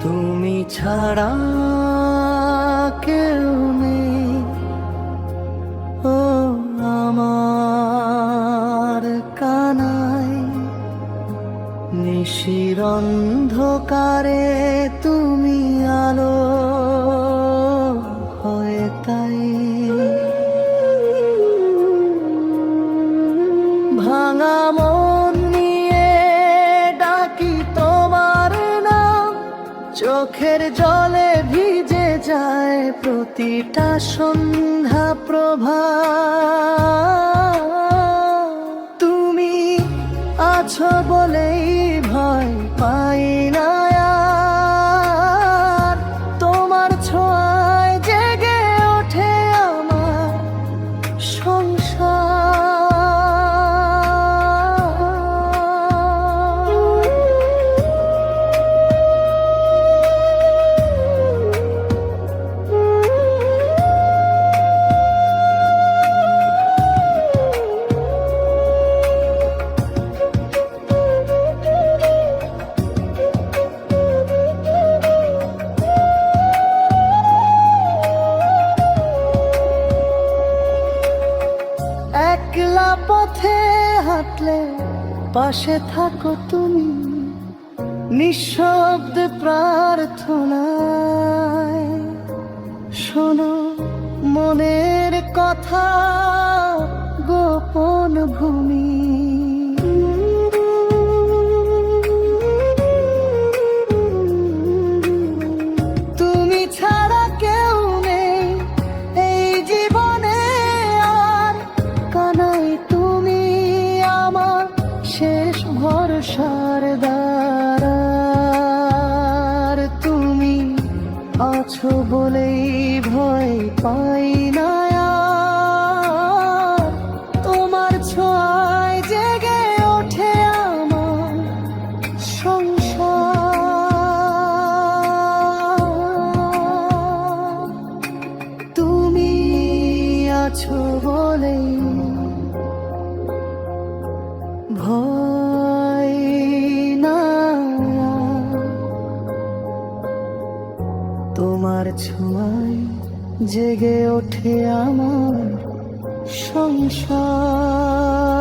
তুমি ছাড়া কেউ নেই, ও আমার কানাই। নিশির অন্ধকারে তুমি আলো হয়ে তাই। ভাঙা মন নিয়ে ডাকি তোমার নাম, চোখের জলে ভিজে যায় প্রতিটা সন্ধ্যা প্রভা। তুমি আছো বলেই ভয় পাই না আর, তোমার ছোঁয়ায় জেগে ওঠে আমার সংসার। একলা পথে হাঁটলে পাশে থাকো তুমি, নিঃশব্দ প্রার্থনায় শোনো মনের কথা, গোপন ভূমি। তুমি ছাড়া কেউ নেই এই জীবনে আর, কানাই তুমি আমার শেষ ভরসার দ্বার। তুমি আছো বলেই ভয় পাই না আর, তোমার ছোঁয়ায় জেগে ওঠে আমার সংসার। তুমি আছো বলেই ভয় না, তোমার ছোঁয়ায় জেগে ওঠে আমার সংসার।